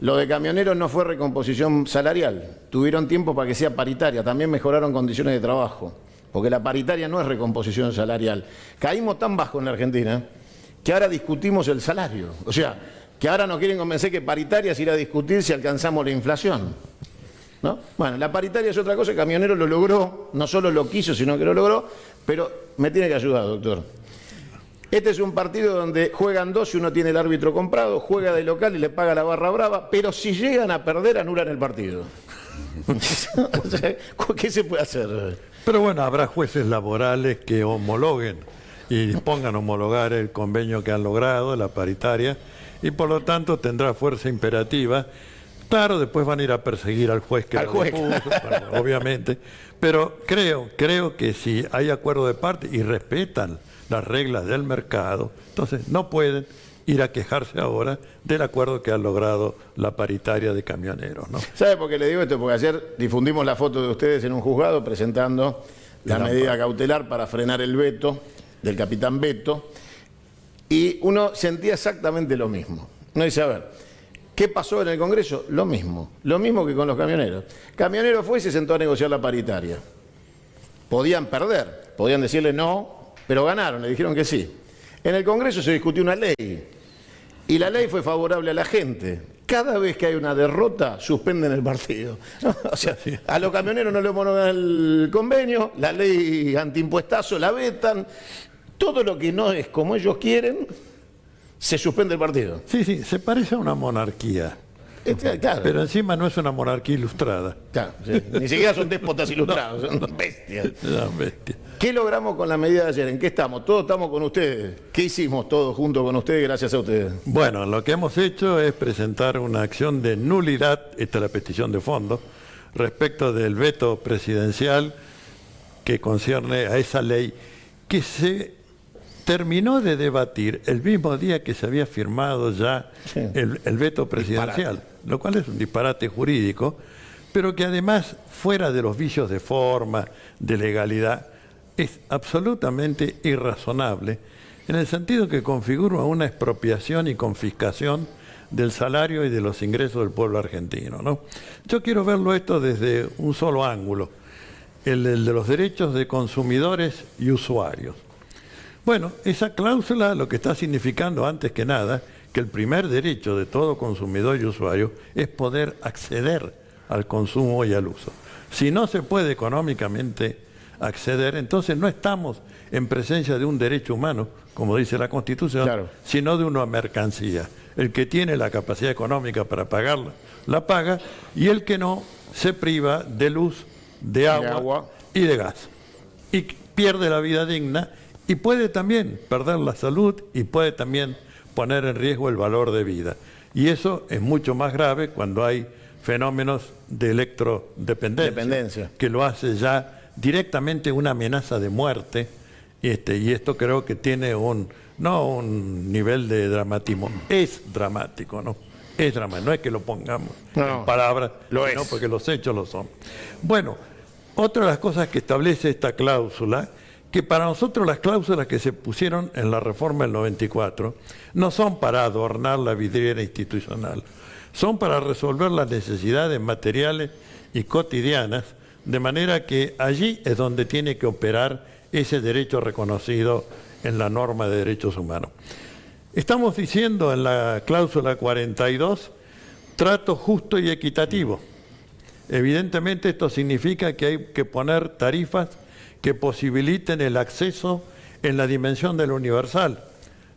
Lo de camioneros no fue recomposición salarial, tuvieron tiempo para que sea paritaria, también mejoraron condiciones de trabajo, porque la paritaria no es recomposición salarial. Caímos tan bajo en la Argentina que ahora discutimos el salario, o sea, que ahora nos quieren convencer que paritaria es ir a discutir si alcanzamos la inflación, ¿no? Bueno, la paritaria es otra cosa, el camionero lo logró, no solo lo quiso, sino que lo logró, pero me tiene que ayudar, doctor. Este es un partido donde juegan dos y uno tiene el árbitro comprado, juega de local y le paga la barra brava, pero si llegan a perder, anulan el partido. O sea, ¿qué se puede hacer? Pero bueno, habrá jueces laborales que homologuen y dispongan a homologar el convenio que han logrado, la paritaria, y por lo tanto tendrá fuerza imperativa. Claro, después van a ir a perseguir al juez que lo puso, bueno, obviamente, pero creo que si hay acuerdo de parte y respetan las reglas del mercado, entonces no pueden ir a quejarse ahora del acuerdo que ha logrado la paritaria de camioneros, ¿no? ¿Sabe por qué le digo esto? Porque ayer difundimos la foto de ustedes en un juzgado presentando la medida cautelar para frenar el veto del capitán Beto, y uno sentía exactamente lo mismo. Uno dice, a ver, ¿qué pasó en el Congreso? Lo mismo que con los camioneros. Camionero fue y se sentó a negociar la paritaria. Podían perder, podían decirle no, pero ganaron, le dijeron que sí. En el Congreso se discutió una ley y la ley fue favorable a la gente. Cada vez que hay una derrota, suspenden el partido. O sea, a los camioneros no le homologan el convenio, la ley antiimpuestazo la vetan, todo lo que no es como ellos quieren, se suspende el partido. Sí, se parece a una monarquía. Claro. Pero encima no es una monarquía ilustrada. Claro, sí. Ni siquiera son déspotas ilustrados, son bestias. Son bestias. ¿Qué logramos con la medida de ayer? ¿En qué estamos? Todos estamos con ustedes. ¿Qué hicimos todos junto con ustedes gracias a ustedes? Bueno, lo que hemos hecho es presentar una acción de nulidad, esta es la petición de fondo, respecto del veto presidencial que concierne a esa ley que se terminó de debatir el mismo día que se había firmado ya el veto presidencial, lo cual es un disparate jurídico, pero que además, fuera de los vicios de forma, de legalidad, es absolutamente irrazonable, en el sentido que configura una expropiación y confiscación del salario y de los ingresos del pueblo argentino, ¿no? Yo quiero verlo esto desde un solo ángulo, el de los derechos de consumidores y usuarios. Bueno, esa cláusula lo que está significando antes que nada que el primer derecho de todo consumidor y usuario es poder acceder al consumo y al uso. Si no se puede económicamente acceder, entonces no estamos en presencia de un derecho humano, como dice la Constitución, claro, sino de una mercancía. El que tiene la capacidad económica para pagarla, la paga, y el que no, se priva de luz, de agua y de gas. Y pierde la vida digna y puede también perder la salud y puede también poner en riesgo el valor de vida. Y eso es mucho más grave cuando hay fenómenos de electrodependencia, que lo hace ya directamente una amenaza de muerte, y esto creo que tiene no un nivel de dramatismo, es dramático, ¿no? Es dramático, no es que lo pongamos en palabras, sino porque los hechos lo son. Bueno, otra de las cosas que establece esta cláusula, que para nosotros las cláusulas que se pusieron en la reforma del 94 no son para adornar la vidriera institucional, son para resolver las necesidades materiales y cotidianas, de manera que allí es donde tiene que operar ese derecho reconocido en la norma de derechos humanos. Estamos diciendo en la cláusula 42, trato justo y equitativo. Evidentemente esto significa que hay que poner tarifas que posibiliten el acceso en la dimensión de lo universal.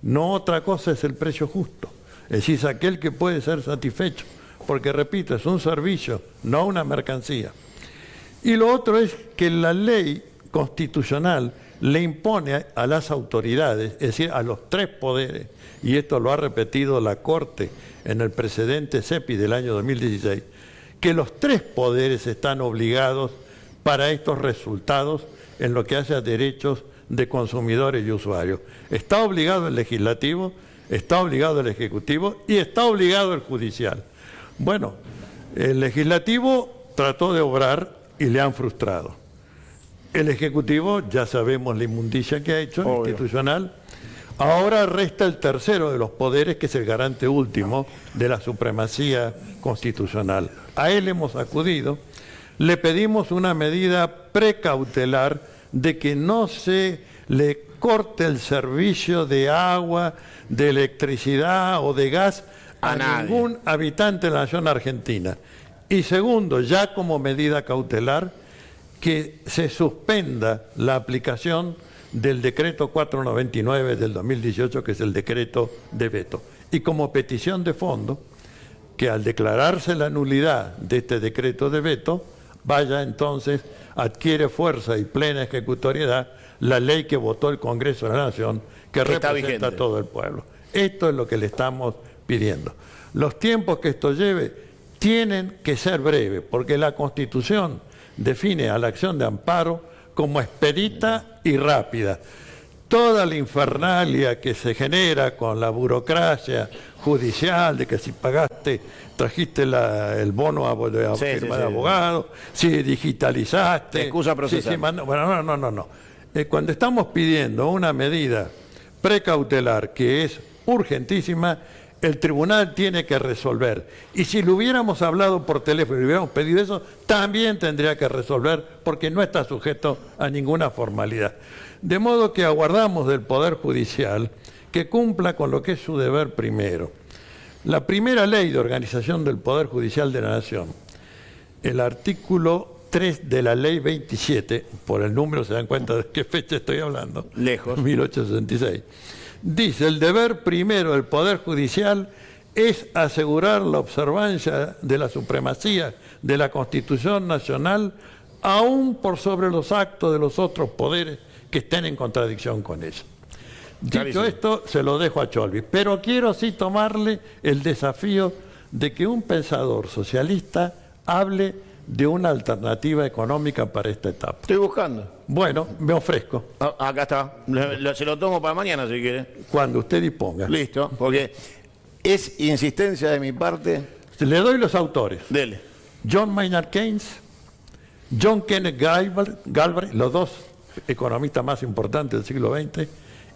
No otra cosa es el precio justo. Es decir, es aquel que puede ser satisfecho, porque repito, es un servicio, no una mercancía. Y lo otro es que la ley constitucional le impone a las autoridades, es decir, a los tres poderes, y esto lo ha repetido la Corte en el precedente CEPI del año 2016, que los tres poderes están obligados para estos resultados en lo que hace a derechos de consumidores y usuarios. Está obligado el legislativo, está obligado el ejecutivo y está obligado el judicial. Bueno, el legislativo trató de obrar y le han frustrado. El ejecutivo, ya sabemos la inmundicia que ha hecho, institucional. Ahora resta el tercero de los poderes, que es el garante último de la supremacía constitucional. A él hemos acudido, le pedimos una medida precautelar de que no se le corte el servicio de agua, de electricidad o de gas a ningún habitante de la nación argentina. Y segundo, ya como medida cautelar, que se suspenda la aplicación del decreto 499 del 2018, que es el decreto de veto. Y como petición de fondo, que al declararse la nulidad de este decreto de veto, vaya entonces, adquiere fuerza y plena ejecutoriedad la ley que votó el Congreso de la Nación, que representa a todo el pueblo. Esto es lo que le estamos pidiendo. Los tiempos que esto lleve tienen que ser breves, porque la Constitución define a la acción de amparo como expedita y rápida. Toda la infernalia que se genera con la burocracia judicial, de que si pagaste, trajiste el bono de firma de abogado, si digitalizaste... Excusa procesal. Bueno, no. Cuando estamos pidiendo una medida precautelar que es urgentísima, el tribunal tiene que resolver. Y si lo hubiéramos hablado por teléfono y le hubiéramos pedido eso, también tendría que resolver, porque no está sujeto a ninguna formalidad. De modo que aguardamos del Poder Judicial que cumpla con lo que es su deber primero. La primera ley de organización del Poder Judicial de la Nación, el artículo 3 de la ley 27, por el número se dan cuenta de qué fecha estoy hablando. Lejos. 1866. Dice, el deber primero del Poder Judicial es asegurar la observancia de la supremacía de la Constitución Nacional, aún por sobre los actos de los otros poderes que estén en contradicción con ella. Dicho esto, se lo dejo a Cholvis, pero quiero sí tomarle el desafío de que un pensador socialista hable de una alternativa económica para esta etapa. Estoy buscando. Bueno, me ofrezco. Acá está. Se lo tomo para mañana si quiere. Cuando usted disponga. Listo, porque es insistencia de mi parte. Le doy los autores. Dele. John Maynard Keynes, John Kenneth Galbraith, los dos economistas más importantes del siglo XX,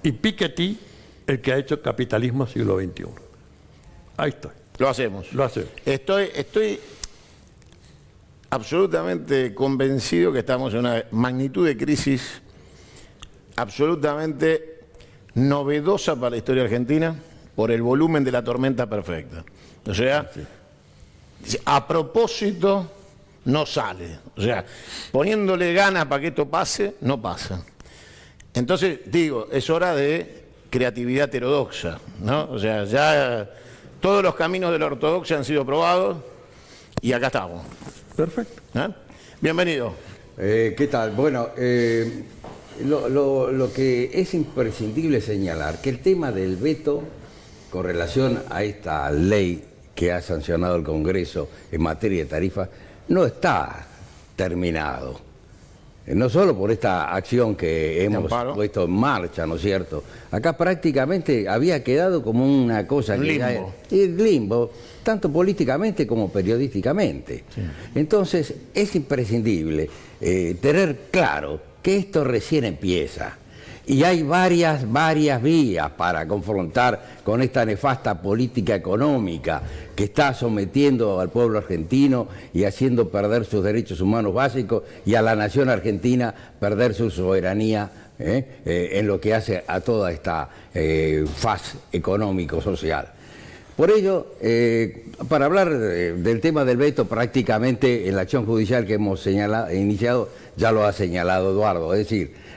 y Piketty, el que ha hecho Capitalismo siglo XXI. Ahí estoy. Lo hacemos. Lo hacemos. Estoy absolutamente convencido que estamos en una magnitud de crisis absolutamente novedosa para la historia argentina por el volumen de la tormenta perfecta. O sea, a propósito no sale. O sea, poniéndole ganas para que esto pase, no pasa. Entonces, digo, es hora de creatividad heterodoxa, ¿no? O sea, ya todos los caminos de la ortodoxia han sido probados y acá estamos. Perfecto. ¿Eh? Bienvenido. ¿Qué tal? Bueno, lo que es imprescindible señalar, que el tema del veto con relación a esta ley que ha sancionado el Congreso en materia de tarifas no está terminado. No solo por esta acción que hemos puesto en marcha, ¿no es cierto? Acá prácticamente había quedado como una cosa que limbo. Limbo, tanto políticamente como periodísticamente. Sí. Entonces es imprescindible tener claro que esto recién empieza. Y hay varias vías para confrontar con esta nefasta política económica que está sometiendo al pueblo argentino y haciendo perder sus derechos humanos básicos y a la nación argentina perder su soberanía en lo que hace a toda esta faz económico-social. Por ello, para hablar del tema del veto, prácticamente en la acción judicial que hemos iniciado, ya lo ha señalado Eduardo, es decir,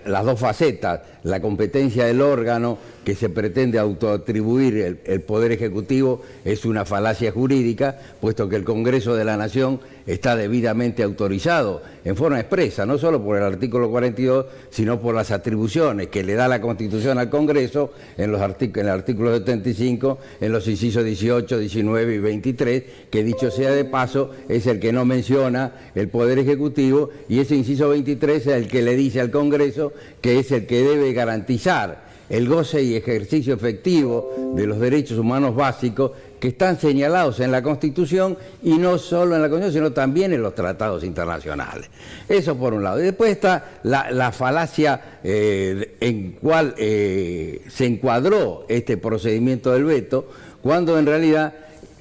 las dos facetas, la competencia del órgano que se pretende autoatribuir el Poder Ejecutivo es una falacia jurídica, puesto que el Congreso de la Nación está debidamente autorizado en forma expresa, no solo por el artículo 42, sino por las atribuciones que le da la Constitución al Congreso en el artículo 75, en los incisos 18, 19 y 23, que dicho sea de paso, es el que no menciona el Poder Ejecutivo, y ese inciso 23 es el que le dice al Congreso que es el que debe garantizar el goce y ejercicio efectivo de los derechos humanos básicos, que que están señalados en la Constitución, y no solo en la Constitución, sino también en los tratados internacionales. Eso por un lado. Y después está la falacia en cual se encuadró este procedimiento del veto, cuando en realidad,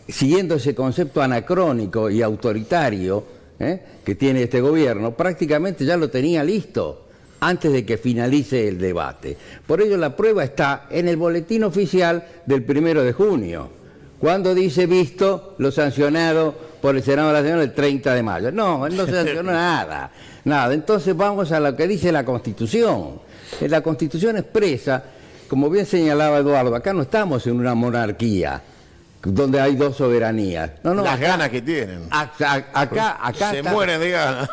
siguiendo ese concepto anacrónico y autoritario que tiene este gobierno, prácticamente ya lo tenía listo antes de que finalice el debate. Por ello la prueba está en el boletín oficial del 1 de junio, cuando dice visto lo sancionado por el Senado de la Nación el 30 de mayo. No, no se sancionó nada. Entonces vamos a lo que dice la Constitución. La Constitución expresa, como bien señalaba Eduardo, acá no estamos en una monarquía donde hay dos soberanías. Las ganas que tienen. Acá se mueren de ganas.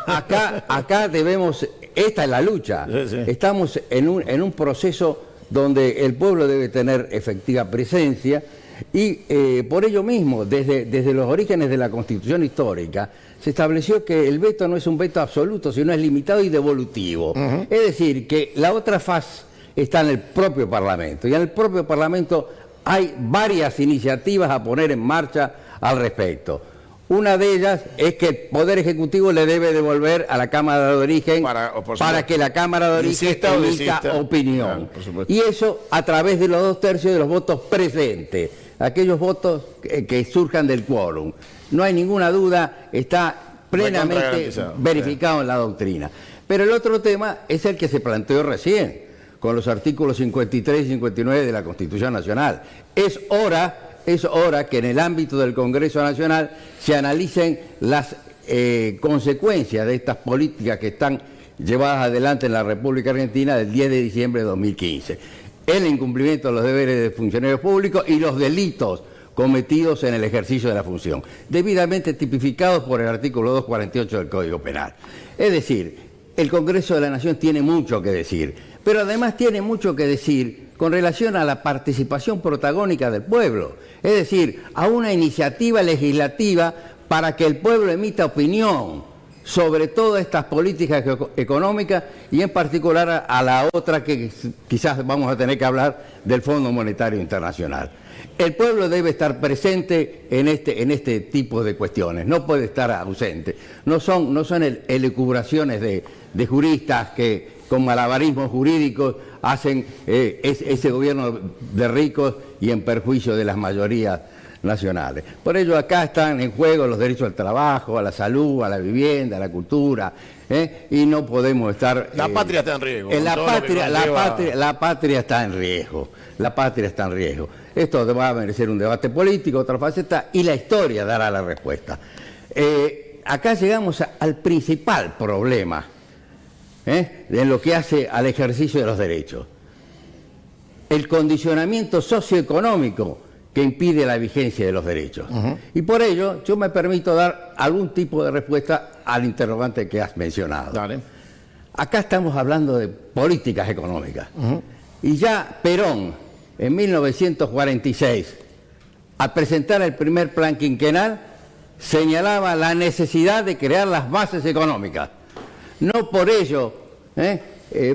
Acá debemos, esta es la lucha. Sí. Estamos en un proceso donde el pueblo debe tener efectiva presencia, y por ello mismo, desde los orígenes de la Constitución histórica, se estableció que el veto no es un veto absoluto, sino es limitado y devolutivo. Es decir, que la otra faz está en el propio Parlamento, y en el propio Parlamento hay varias iniciativas a poner en marcha al respecto. Una de ellas es que el Poder Ejecutivo le debe devolver a la Cámara de Origen para que la Cámara de Origen emita opinión. Claro, y eso a través de los 2/3 de los votos presentes, aquellos votos que surjan del quórum. No hay ninguna duda, está plenamente verificado en la doctrina. Pero el otro tema es el que se planteó recién, con los artículos 53 y 59 de la Constitución Nacional. Es hora que en el ámbito del Congreso Nacional se analicen las consecuencias de estas políticas que están llevadas adelante en la República Argentina del 10 de diciembre de 2015. El incumplimiento de los deberes de funcionarios públicos y los delitos cometidos en el ejercicio de la función, debidamente tipificados por el artículo 248 del Código Penal. Es decir, el Congreso de la Nación tiene mucho que decir, pero además tiene mucho que decir con relación a la participación protagónica del pueblo, es decir, a una iniciativa legislativa para que el pueblo emita opinión sobre todas estas políticas económicas, y en particular a la otra que quizás vamos a tener que hablar, del Fondo Monetario Internacional. El pueblo debe estar presente en este tipo de cuestiones, no puede estar ausente. No son elucubraciones de juristas que con malabarismos jurídicos hacen ese gobierno de ricos y en perjuicio de las mayorías nacionales. Por ello acá están en juego los derechos al trabajo, a la salud, a la vivienda, a la cultura, y no podemos estar... La patria está en riesgo. La patria está en riesgo. La patria está en riesgo. Esto va a merecer un debate político, otra faceta, y la historia dará la respuesta. Acá llegamos al principal problema en lo que hace al ejercicio de los derechos. El condicionamiento socioeconómico que impide la vigencia de los derechos. Y por ello yo me permito dar algún tipo de respuesta al interrogante que has mencionado. Dale. Acá estamos hablando de políticas económicas. Y ya Perón, en 1946, al presentar el primer plan quinquenal, señalaba la necesidad de crear las bases económicas. No por ello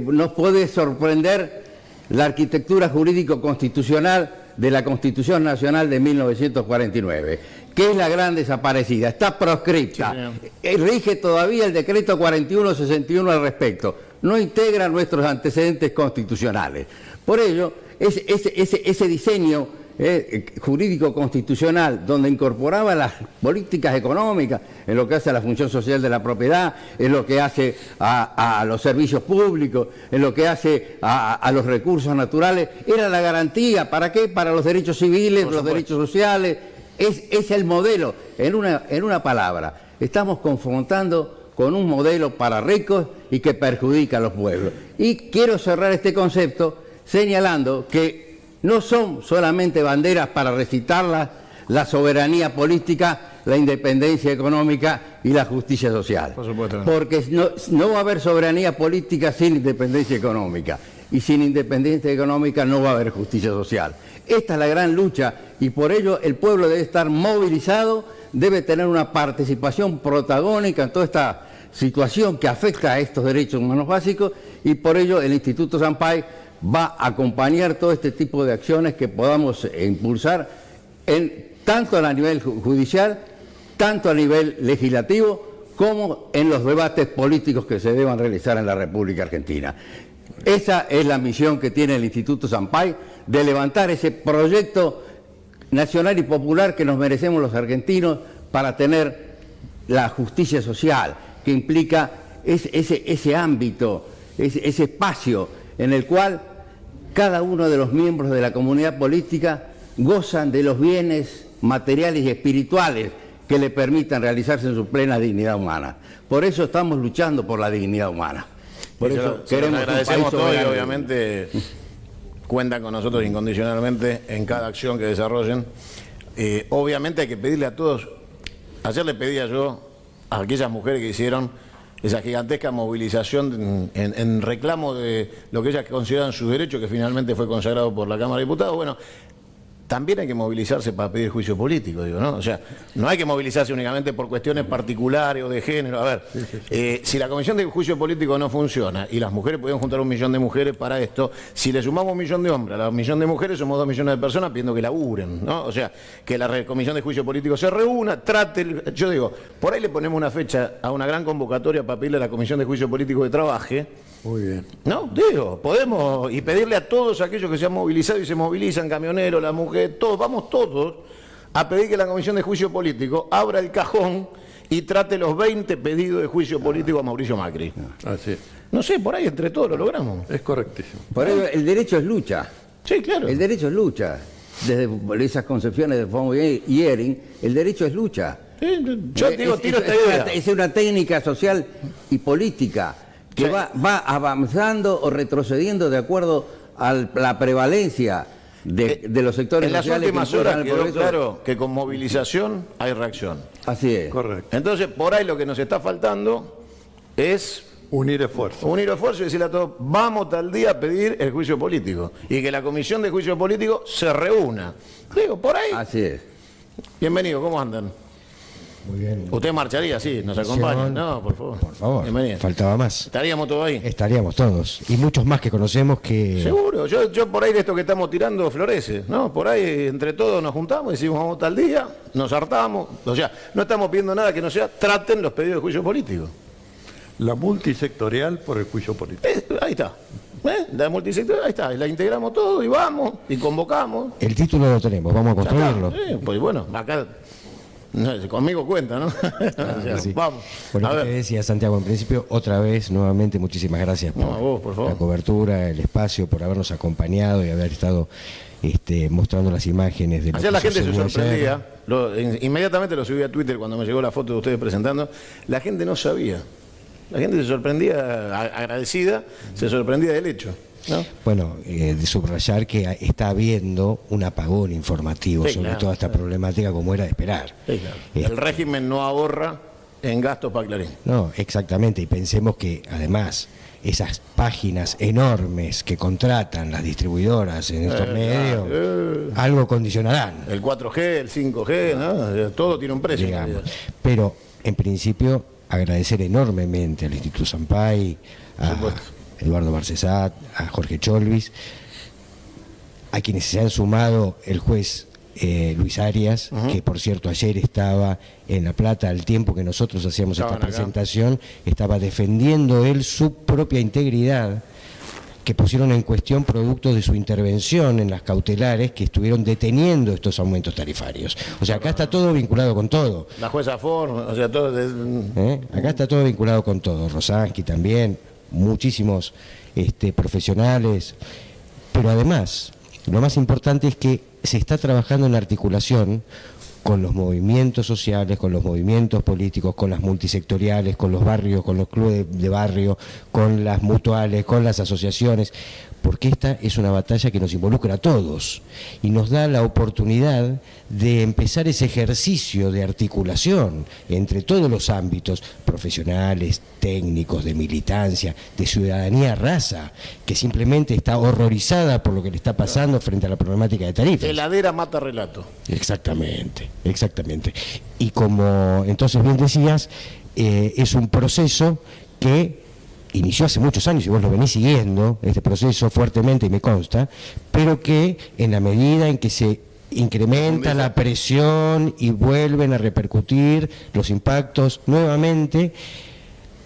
nos puede sorprender la arquitectura jurídico-constitucional de la Constitución Nacional de 1949, que es la gran desaparecida, está proscripta, rige todavía el decreto 4161 al respecto, no integra nuestros antecedentes constitucionales. Por ello, ese diseño jurídico constitucional, donde incorporaba las políticas económicas en lo que hace a la función social de la propiedad, en lo que hace a los servicios públicos, en lo que hace a los recursos naturales, era la garantía. ¿Para qué? Para los derechos civiles, los derechos sociales. Es el modelo. En una palabra, estamos confrontando con un modelo para ricos y que perjudica a los pueblos. Y quiero cerrar este concepto señalando que no son solamente banderas para recitarlas la soberanía política, la independencia económica y la justicia social. Por supuesto. Porque no va a haber soberanía política sin independencia económica. Y sin independencia económica no va a haber justicia social. Esta es la gran lucha, y por ello el pueblo debe estar movilizado, debe tener una participación protagónica en toda esta situación que afecta a estos derechos humanos básicos, y por ello el Instituto Sampaio va a acompañar todo este tipo de acciones que podamos impulsar en tanto a nivel judicial, tanto a nivel legislativo, como en los debates políticos que se deban realizar en la República Argentina. Esa es la misión que tiene el Instituto Sampaio, de levantar ese proyecto nacional y popular que nos merecemos los argentinos para tener la justicia social, que implica ese ámbito, ese espacio en el cual cada uno de los miembros de la comunidad política gozan de los bienes materiales y espirituales que le permitan realizarse en su plena dignidad humana. Por eso estamos luchando por la dignidad humana. Por eso queremos agradecemos todo y obviamente cuentan con nosotros incondicionalmente en cada acción que desarrollen. Obviamente hay que pedirle a todos, ayer le pedía yo a aquellas mujeres que hicieron esa gigantesca movilización en reclamo de lo que ellas consideran su derecho, que finalmente fue consagrado por la Cámara de Diputados. Bueno, también hay que movilizarse para pedir juicio político, digo, ¿no? O sea, no hay que movilizarse únicamente por cuestiones particulares o de género. A ver, si la Comisión de Juicio Político no funciona y las mujeres pueden juntar 1 millón de mujeres para esto, si le sumamos 1 millón de hombres a la 1 millón de mujeres, somos 2 millones de personas pidiendo que laburen, ¿no? O sea, que la Comisión de Juicio Político se reúna, trate, yo digo, por ahí le ponemos una fecha a una gran convocatoria para pedirle a la Comisión de Juicio Político que trabaje. Muy bien. No, digo, podemos, y pedirle a todos aquellos que se han movilizado y se movilizan, camioneros, las mujeres, todos, vamos todos a pedir que la Comisión de Juicio Político abra el cajón y trate los 20 pedidos de juicio político a Mauricio Macri. Así es. No sé, por ahí entre todos lo logramos. Es correctísimo. Por ello, el derecho es lucha. Sí, claro. El derecho es lucha. Desde esas concepciones de von Ehring, el derecho es lucha. Sí, yo digo, tiro esta idea. Es una técnica social y política que sí, va avanzando o retrocediendo de acuerdo a la prevalencia de los sectores en las sociales. últimas horas quedó claro que con movilización hay reacción. Así es. Correcto. Entonces, por ahí lo que nos está faltando es Unir esfuerzos. unir esfuerzos y decirle a todos, vamos tal día a pedir el juicio político y que la Comisión de Juicio Político se reúna. Digo, por ahí. Así es. Bienvenido, ¿cómo andan? Muy bien. ¿Usted marcharía? Sí, nos acompaña. No, por favor. Por favor. Bienvenido. Faltaba más. ¿Estaríamos todos ahí? Estaríamos todos. Y muchos más que conocemos que... Seguro, yo por ahí de esto que estamos tirando florece, ¿no? Por ahí entre todos nos juntamos y decimos vamos tal día, nos hartamos, o sea, no estamos pidiendo nada que no sea, traten los pedidos de juicio político. La multisectorial por el juicio político. Ahí está. La multisectorial, ahí está, y la integramos todo y vamos, y convocamos. El título lo tenemos, vamos a Ya está. construirlo. Pues bueno, acá no, conmigo cuenta, ¿no? O sea, Sí. vamos. Por lo A que te ver. decía Santiago, en principio, otra vez, nuevamente, muchísimas gracias No, a vos, por favor. la cobertura, el espacio, por habernos acompañado y haber estado mostrando las imágenes de lo Ayer que la gente se sucedió ayer. sorprendía, inmediatamente lo subí a Twitter cuando me llegó la foto de ustedes presentando, la gente no sabía. La gente se sorprendía, agradecida, se sorprendía del hecho, ¿no? Bueno, de subrayar que está habiendo un apagón informativo Sí, sobre claro, toda esta problemática como era de esperar. Sí, claro. El régimen no ahorra en gastos para Clarín. No, exactamente, y pensemos que además esas páginas enormes que contratan las distribuidoras en estos medios, algo condicionarán, El 4G, el 5G, ¿no? Todo tiene un precio. digamos. Pero en principio agradecer enormemente al Instituto Sampaio, a supuesto. Eduardo Marcesat, a Jorge Cholvis, a quienes se han sumado el juez Luis Arias, que por cierto ayer estaba en La Plata al tiempo que nosotros hacíamos Estaban esta acá. presentación, estaba defendiendo él su propia integridad, que pusieron en cuestión producto de su intervención en las cautelares que estuvieron deteniendo estos aumentos tarifarios. O sea, acá está todo vinculado con todo. La jueza Ford, o sea, todo. Acá está todo vinculado con todo. Rosansky también, muchísimos profesionales. Pero además, lo más importante es que se está trabajando en articulación con los movimientos sociales, con los movimientos políticos, con las multisectoriales, con los barrios, con los clubes de barrio, con las mutuales, con las asociaciones, porque esta es una batalla que nos involucra a todos y nos da la oportunidad de empezar ese ejercicio de articulación entre todos los ámbitos profesionales, técnicos, de militancia, de ciudadanía raza, que simplemente está horrorizada por lo que le está pasando frente a la problemática de tarifas. Heladera mata relato. Exactamente, exactamente. Y como entonces bien decías, es un proceso que inició hace muchos años y vos lo venís siguiendo, este proceso fuertemente y me consta, pero que en la medida en que se incrementa la presión y vuelven a repercutir los impactos nuevamente,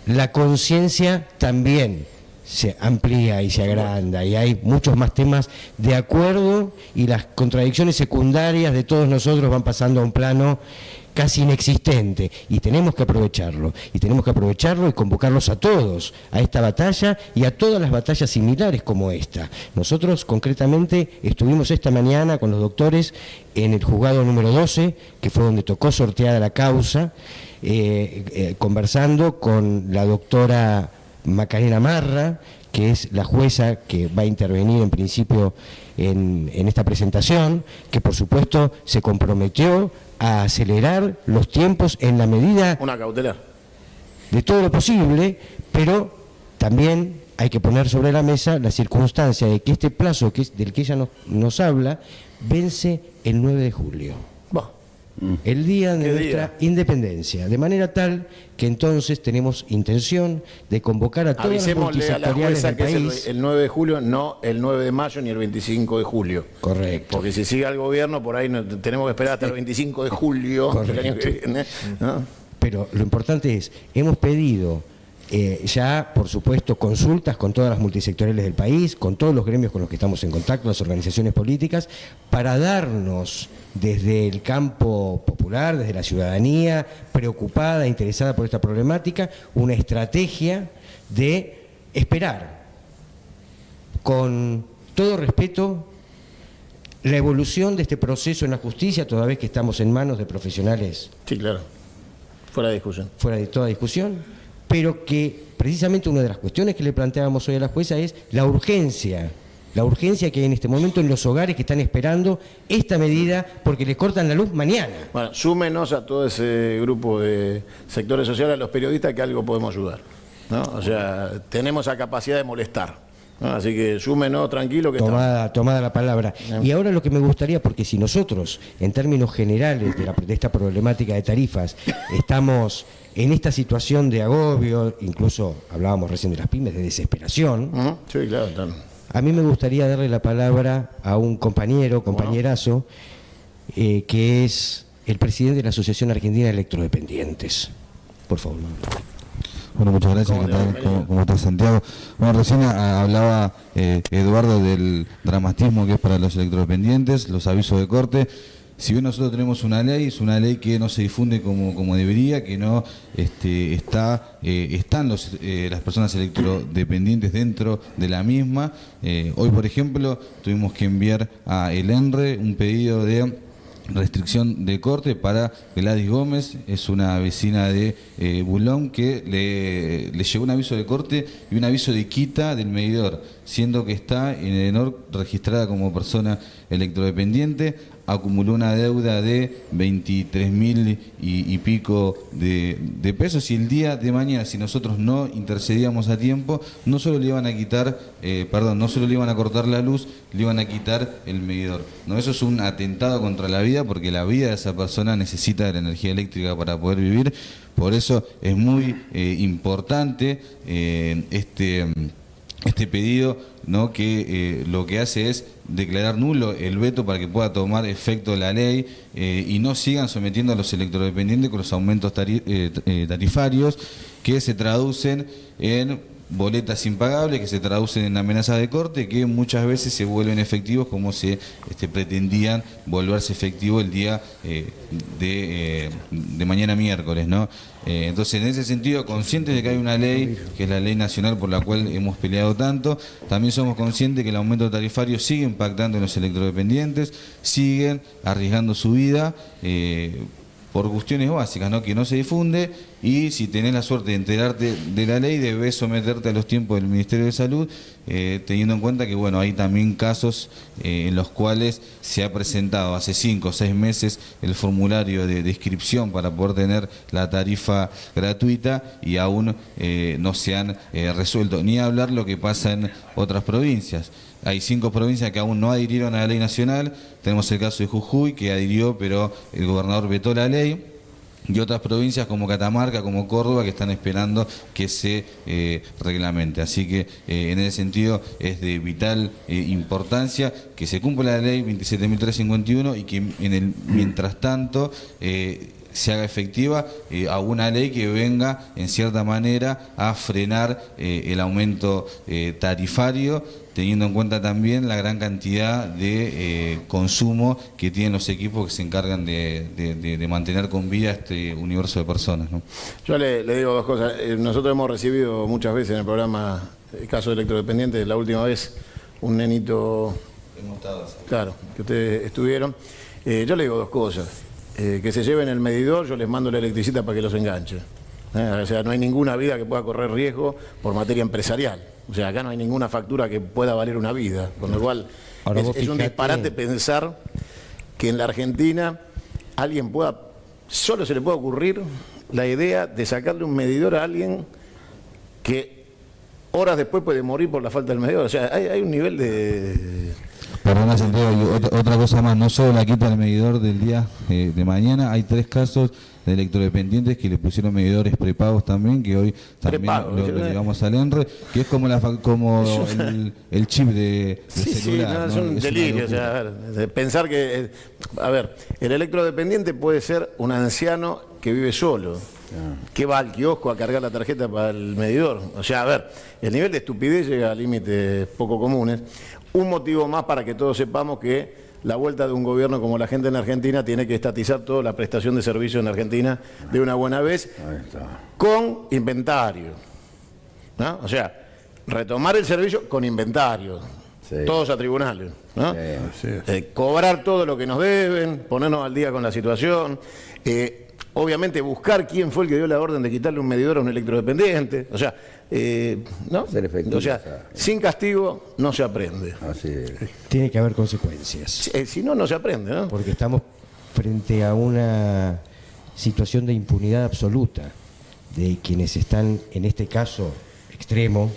la conciencia también se amplía y se agranda y hay muchos más temas de acuerdo y las contradicciones secundarias de todos nosotros van pasando a un plano casi inexistente y tenemos que aprovecharlo y convocarlos a todos a esta batalla y a todas las batallas similares como esta. Nosotros concretamente estuvimos esta mañana con los doctores en el juzgado número 12, que fue donde tocó sorteada la causa, conversando con la doctora Macarena Marra, que es la jueza que va a intervenir en principio en esta presentación, que por supuesto se comprometió a acelerar los tiempos en la medida una cautelar de todo lo posible, pero también hay que poner sobre la mesa la circunstancia de que este plazo del que ella nos habla vence el 9 de julio. El día de nuestra independencia, de manera tal que entonces tenemos intención de convocar a todas las multisectoriales del país. Es el 9 de julio, no el 9 de mayo ni el 25 de julio. Correcto. Porque si sigue el gobierno, por ahí tenemos que esperar hasta el 25 de julio del año que viene, ¿no? Pero lo importante es, hemos pedido ya, por supuesto, consultas con todas las multisectoriales del país, con todos los gremios con los que estamos en contacto, las organizaciones políticas, para darnos desde el campo popular, desde la ciudadanía preocupada, interesada por esta problemática, una estrategia de esperar con todo respeto la evolución de este proceso en la justicia, toda vez que estamos en manos de profesionales. Sí, claro. Fuera de discusión. Fuera de toda discusión. Pero que precisamente una de las cuestiones que le planteábamos hoy a la jueza es la urgencia que hay en este momento en los hogares que están esperando esta medida porque les cortan la luz mañana. Bueno, súmenos a todo ese grupo de sectores sociales, a los periodistas, que algo podemos ayudar, ¿no? O sea, tenemos la capacidad de molestar, ¿no? Así que súmenos, tranquilo que tomada la palabra. Y ahora lo que me gustaría, porque si nosotros, en términos generales de esta problemática de tarifas, estamos en esta situación de agobio, incluso hablábamos recién de las pymes, de desesperación. Sí, claro. A mí me gustaría darle la palabra a un compañerazo, que es el presidente de la Asociación Argentina de Electrodependientes. Por favor. Bueno, muchas gracias. ¿Cómo está Santiago? Bueno, recién hablaba Eduardo del dramatismo que es para los electrodependientes, los avisos de corte. Si bien nosotros tenemos una ley, es una ley que no se difunde como debería, que no están las personas electrodependientes dentro de la misma. Hoy, por ejemplo, tuvimos que enviar a el ENRE un pedido de restricción de corte para Gladys Gómez, es una vecina de Bulón, que le llegó un aviso de corte y un aviso de quita del medidor, siendo que está en el ENOR registrada como persona electrodependiente. Acumuló una deuda de 23.000 y pico de pesos, y el día de mañana, si nosotros no intercedíamos a tiempo, no solo le iban a quitar, no solo le iban a cortar la luz, le iban a quitar el medidor. No, eso es un atentado contra la vida, porque la vida de esa persona necesita de la energía eléctrica para poder vivir. Por eso es muy importante este pedido, ¿no? Que lo que hace es declarar nulo el veto para que pueda tomar efecto la ley y no sigan sometiendo a los electrodependientes con los aumentos tarifarios que se traducen en boletas impagables, que se traducen en amenazas de corte, que muchas veces se vuelven efectivos como se pretendían volverse efectivo el día de mañana miércoles, ¿no? Entonces, en ese sentido, conscientes de que hay una ley, que es la ley nacional por la cual hemos peleado tanto, también somos conscientes que el aumento tarifario sigue impactando en los electrodependientes, siguen arriesgando su vida por cuestiones básicas, ¿no? Que no se difunde, y si tenés la suerte de enterarte de la ley, debes someterte a los tiempos del Ministerio de Salud, teniendo en cuenta que, bueno, hay también casos en los cuales se ha presentado hace 5 o 6 meses el formulario de inscripción para poder tener la tarifa gratuita y aún no se han resuelto, ni hablar lo que pasa en otras provincias. Hay 5 provincias que aún no adhirieron a la ley nacional. Tenemos el caso de Jujuy, que adhirió, pero el gobernador vetó la ley. y otras provincias como Catamarca, como Córdoba, que están esperando que se reglamente. Así que en ese sentido es de vital importancia que se cumpla la ley 27.351 y que mientras tanto se haga efectiva a una ley que venga en cierta manera a frenar el aumento tarifario, teniendo en cuenta también la gran cantidad de consumo que tienen los equipos que se encargan de mantener con vida este universo de personas, ¿no? Yo le digo dos cosas. Nosotros hemos recibido muchas veces en el programa el caso de electrodependientes, la última vez un nenito, claro, que ustedes estuvieron. Yo le digo dos cosas. Que se lleven el medidor, yo les mando la electricista para que los enganche. O sea, no hay ninguna vida que pueda correr riesgo por materia empresarial. O sea, acá no hay ninguna factura que pueda valer una vida. Con lo cual, es un disparate pensar que en la Argentina alguien solo se le pueda ocurrir la idea de sacarle un medidor a alguien que horas después puede morir por la falta del medidor. O sea, hay un nivel de... Perdona, Santiago, y otra cosa más, no solo la quita el medidor del día de mañana, hay 3 casos de electrodependientes que le pusieron medidores prepagos también, que hoy también lo llevamos al ENRE, que es como el chip de celular. Sí, es un delirio. O sea, pensar que, a ver, el electrodependiente puede ser un anciano que vive solo, que va al kiosco a cargar la tarjeta para el medidor. O sea, a ver, el nivel de estupidez llega a límites poco comunes. Un motivo más para que todos sepamos que la vuelta de un gobierno como la gente en Argentina tiene que estatizar toda la prestación de servicios en Argentina de una buena vez, con inventario, ¿no? O sea, retomar el servicio con inventario, todos a tribunales, ¿no? Cobrar todo lo que nos deben, ponernos al día con la situación, obviamente buscar quién fue el que dio la orden de quitarle un medidor a un electrodependiente, o sea, ¿no? O sea, sin castigo no se aprende. Así es. Tiene que haber consecuencias. Si no, no se aprende, ¿no? Porque estamos frente a una situación de impunidad absoluta de quienes están, en este caso extremo,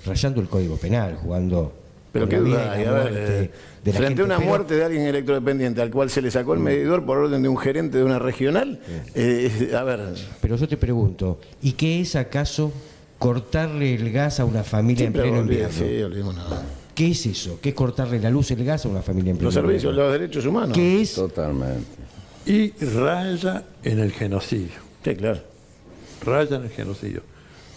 rayando el Código Penal, jugando... Pero qué duda hay, a ver, frente a una muerte de alguien electrodependiente al cual se le sacó el medidor por orden de un gerente de una regional, a ver... Pero yo te pregunto, ¿y qué es acaso cortarle el gas a una familia en pleno invierno? Sí, olvidémonos. ¿Qué es eso? ¿Qué es cortarle la luz, el gas a una familia en pleno invierno? Los servicios, los derechos humanos. ¿Qué es? Totalmente. Y raya en el genocidio. Sí, claro. Raya en el genocidio.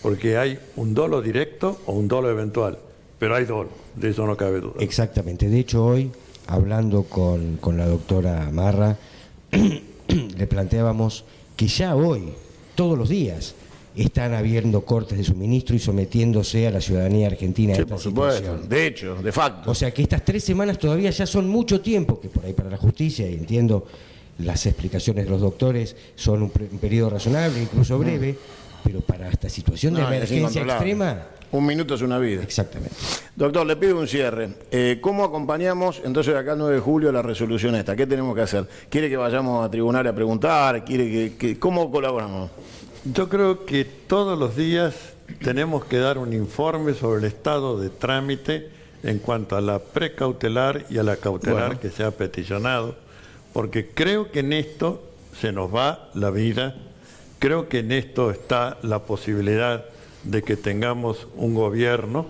Porque hay un dolo directo o un dolo eventual. Pero hay dolo, de eso no cabe duda. Exactamente. De hecho, hoy, hablando con la doctora Marra, le planteábamos que ya hoy, todos los días, están habiendo cortes de suministro y sometiéndose a la ciudadanía argentina a esta situación. De hecho, de facto. O sea que estas 3 semanas todavía ya son mucho tiempo, que por ahí para la justicia, y entiendo las explicaciones de los doctores, son un periodo razonable, incluso breve, pero para esta situación de emergencia extrema... Un minuto es una vida. Exactamente. Doctor, le pido un cierre. ¿Cómo acompañamos entonces acá el 9 de julio la resolución esta? ¿Qué tenemos que hacer? ¿Quiere que vayamos a tribunal a preguntar? ¿Cómo colaboramos? Yo creo que todos los días tenemos que dar un informe sobre el estado de trámite en cuanto a la precautelar y a la cautelar que se ha peticionado, porque creo que en esto se nos va la vida, creo que en esto está la posibilidad de que tengamos un gobierno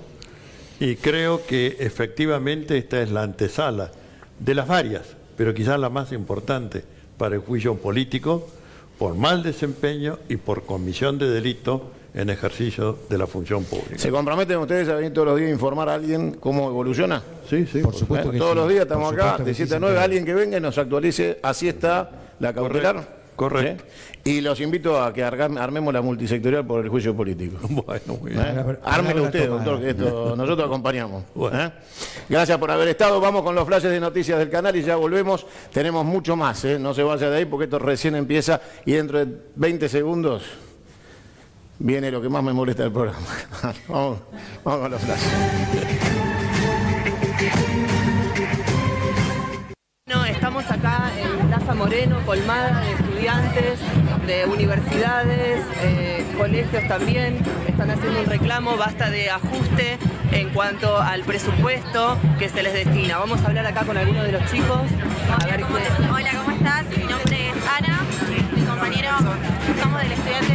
y creo que efectivamente esta es la antesala de las varias, pero quizás la más importante para el juicio político por mal desempeño y por comisión de delito en ejercicio de la función pública. ¿Se comprometen ustedes a venir todos los días a informar a alguien cómo evoluciona? Sí, sí. Por supuesto que todos sí. los días estamos acá, de 7 a 9, sí, alguien que venga y nos actualice, así está la cautelar. Correcto. ¿Sí? Y los invito a que armemos la multisectorial por el juicio político. Bueno, muy bien. Ármelo usted, doctor, que nosotros acompañamos. Bueno. Gracias por haber estado. Vamos con los flashes de noticias del canal y ya volvemos. Tenemos mucho más, no se vaya de ahí porque esto recién empieza y dentro de 20 segundos viene lo que más me molesta del programa. Vamos con los flashes. Estamos acá en Plaza Moreno, colmada de estudiantes, de universidades, colegios también. Están haciendo un reclamo, basta de ajuste en cuanto al presupuesto que se les destina. Vamos a hablar acá con algunos de los chicos. A ver qué... Hola, ¿cómo estás? Mi nombre es Ana, mi compañera somos del estudiante